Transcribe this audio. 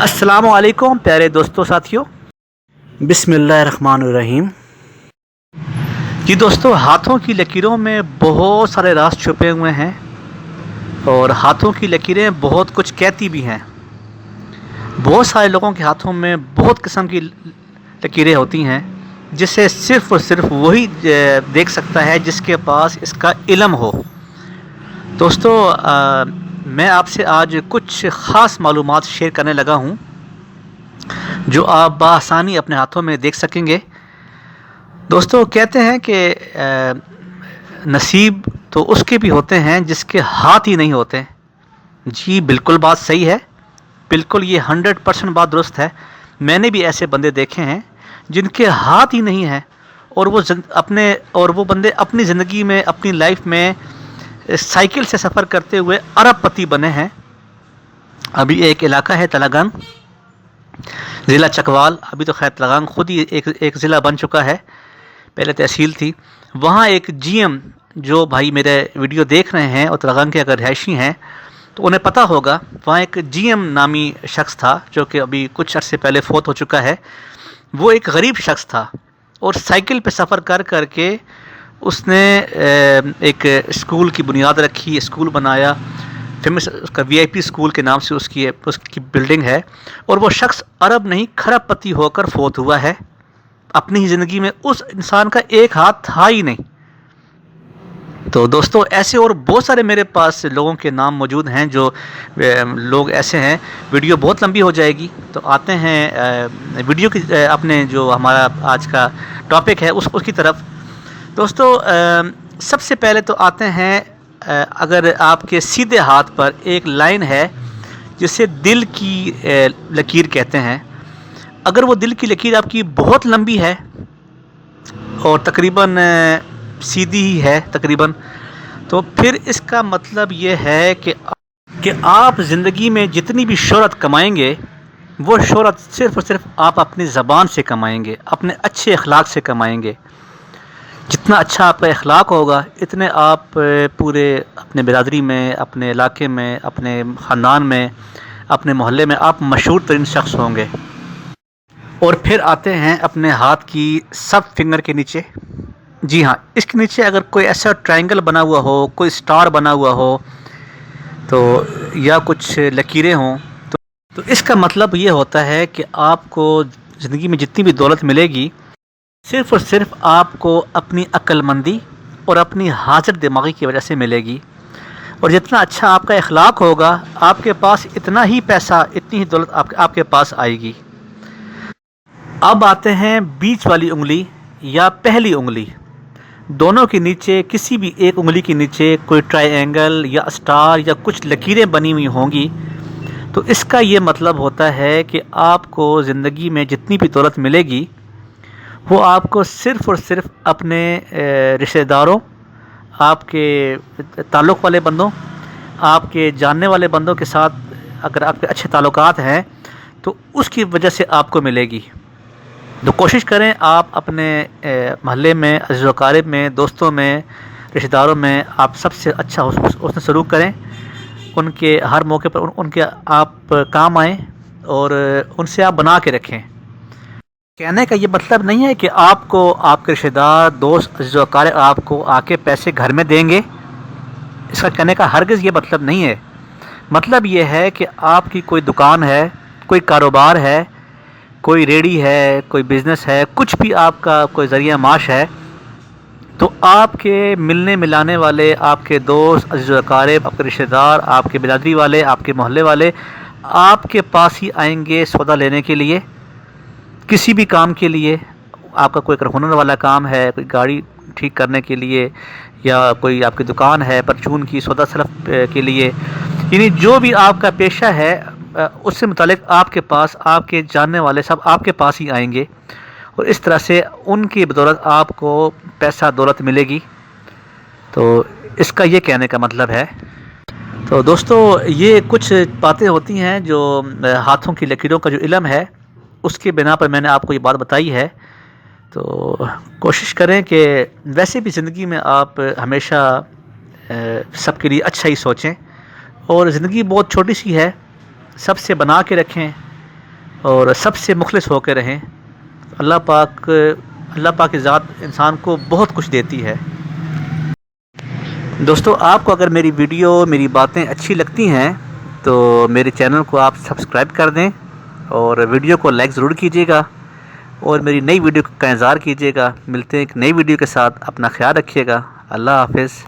السلام علیکم پیارے دوستوں ساتھیوں، بسم اللہ الرحمن الرحیم۔ جی دوستو، ہاتھوں کی لکیروں میں بہت سارے راز چھپے ہوئے ہیں اور ہاتھوں کی لکیریں بہت کچھ کہتی بھی ہیں۔ بہت سارے لوگوں کے ہاتھوں میں بہت قسم کی لکیریں ہوتی ہیں جسے صرف اور صرف وہی دیکھ سکتا ہے جس کے پاس اس کا علم ہو۔ دوستو، میں آپ سے آج کچھ خاص معلومات شیئر کرنے لگا ہوں جو آپ بآسانی اپنے ہاتھوں میں دیکھ سکیں گے۔ دوستو، کہتے ہیں کہ نصیب تو اس کے بھی ہوتے ہیں جس کے ہاتھ ہی نہیں ہوتے۔ جی بالکل بات صحیح ہے، بالکل یہ 100% بات درست ہے۔ میں نے بھی ایسے بندے دیکھے ہیں جن کے ہاتھ ہی نہیں ہیں اور وہ بندے اپنی زندگی میں، اپنی لائف میں سائیکل سے سفر کرتے ہوئے ارب پتی بنے ہیں۔ ابھی ایک علاقہ ہے تلنگانہ، ضلع چکوال، ابھی تو خیر تلنگانہ خود ہی ایک ضلع بن چکا ہے، پہلے تحصیل تھی۔ وہاں ایک جی ایم جو بھائی میرے ویڈیو دیکھ رہے ہیں اور تلنگانہ کے اگر رہائشی ہیں تو انہیں پتہ ہوگا، وہاں ایک جی ایم نامی شخص تھا جو کہ ابھی کچھ عرصے پہلے فوت ہو چکا ہے۔ وہ ایک غریب شخص تھا اور سائیکل پہ سفر کر کے اس نے ایک اسکول کی بنیاد رکھی، اسکول بنایا، فیمس اس کا وی آئی پی اسکول کے نام سے اس کی بلڈنگ ہے، اور وہ شخص ارب نہیں کھرب پتی ہو کر فوت ہوا ہے۔ اپنی ہی زندگی میں اس انسان کا ایک ہاتھ تھا ہی نہیں۔ تو دوستو، ایسے اور بہت سارے میرے پاس لوگوں کے نام موجود ہیں جو لوگ ایسے ہیں۔ ویڈیو بہت لمبی ہو جائے گی تو آتے ہیں ویڈیو کی اپنے جو ہمارا آج کا ٹاپک ہے اس کی طرف۔ دوستو، سب سے پہلے تو آتے ہیں، اگر آپ کے سیدھے ہاتھ پر ایک لائن ہے جسے دل کی لکیر کہتے ہیں، اگر وہ دل کی لکیر آپ کی بہت لمبی ہے اور تقریباً سیدھی ہی ہے تقریباً، تو پھر اس کا مطلب یہ ہے کہ آپ زندگی میں جتنی بھی شہرت کمائیں گے وہ شہرت صرف اور صرف آپ اپنی زبان سے کمائیں گے، اپنے اچھے اخلاق سے کمائیں گے۔ جتنا اچھا آپ کا اخلاق ہوگا اتنے آپ پورے اپنے برادری میں، اپنے علاقے میں، اپنے خاندان میں، اپنے محلے میں آپ مشہور ترین شخص ہوں گے۔ اور پھر آتے ہیں اپنے ہاتھ کی سب فنگر کے نیچے۔ جی ہاں، اس کے نیچے اگر کوئی ایسا ٹرائنگل بنا ہوا ہو، کوئی سٹار بنا ہوا ہو تو یا کچھ لکیریں ہوں تو اس کا مطلب یہ ہوتا ہے کہ آپ کو زندگی میں جتنی بھی دولت ملے گی صرف اور صرف آپ کو اپنی عقل مندی اور اپنی حاضر دماغی کی وجہ سے ملے گی۔ اور جتنا اچھا آپ کا اخلاق ہوگا آپ کے پاس اتنا ہی پیسہ، اتنی ہی دولت آپ کے پاس آئے گی۔ اب آتے ہیں بیچ والی انگلی یا پہلی انگلی۔ دونوں کے نیچے، کسی بھی ایک انگلی کے نیچے کوئی ٹرائی اینگل یا اسٹار یا کچھ لکیریں بنی ہوئی ہوں گی تو اس کا یہ مطلب ہوتا ہے کہ آپ کو زندگی میں جتنی بھی دولت ملے گی وہ آپ کو صرف اور صرف اپنے رشتہ داروں، آپ کے تعلق والے بندوں، آپ کے جاننے والے بندوں کے ساتھ اگر آپ کے اچھے تعلقات ہیں تو اس کی وجہ سے آپ کو ملے گی۔ تو کوشش کریں آپ اپنے محلے میں، عزیز و اقارب میں، دوستوں میں، رشتہ داروں میں آپ سب سے اچھا حسن سلوک کریں، ان کے ہر موقع پر ان کے آپ کام آئیں اور ان سے آپ بنا کے رکھیں۔ کہنے کا یہ مطلب نہیں ہے کہ آپ کو آپ کے رشتہ دار، دوست، عزیز و اقارب آپ کو آ کے پیسے گھر میں دیں گے، اس کا کہنے کا ہرگز یہ مطلب نہیں ہے۔ مطلب یہ ہے کہ آپ کی کوئی دکان ہے، کوئی کاروبار ہے، کوئی ریڑھی ہے، کوئی بزنس ہے، کچھ بھی آپ کا کوئی ذریعہ معاش ہے تو آپ کے ملنے ملانے والے، آپ کے دوست، عزیز و اقارب، آپ کے رشتہ دار، آپ کے برادری والے، آپ کے محلے والے آپ کے پاس ہی آئیں گے سودا لینے کے لیے، کسی بھی کام کے لیے۔ آپ کا کوئی ہنر والا کام ہے، کوئی گاڑی ٹھیک کرنے کے لیے، یا کوئی آپ کی دکان ہے پرچون کی، سودا سلف کے لیے، یعنی جو بھی آپ کا پیشہ ہے اس سے متعلق آپ کے پاس آپ کے جاننے والے سب آپ کے پاس ہی آئیں گے، اور اس طرح سے ان کی بدولت آپ کو پیسہ دولت ملے گی۔ تو اس کا یہ کہنے کا مطلب ہے۔ تو دوستو، یہ کچھ باتیں ہوتی ہیں جو ہاتھوں کی لکیروں کا جو علم ہے اس کے بنا پر میں نے آپ کو یہ بات بتائی ہے۔ تو کوشش کریں کہ ویسے بھی زندگی میں آپ ہمیشہ سب کے لیے اچھا ہی سوچیں، اور زندگی بہت چھوٹی سی ہے، سب سے بنا کے رکھیں، اور سب سے مخلص ہو کے رہیں. اللہ پاک کی ذات انسان کو بہت کچھ دیتی ہے. دوستو آپ کو اگر میری ویڈیو میری باتیں اچھی لگتی ہیں تو میرے چینل کو آپ سبسکرائب کر دیں اور ویڈیو کو لائک ضرور کیجیے گا اور میری نئی ویڈیو کا انتظار کیجیے گا. ملتے ہیں ایک نئی ویڈیو کے ساتھ. اپنا خیال رکھیے گا. اللہ حافظ.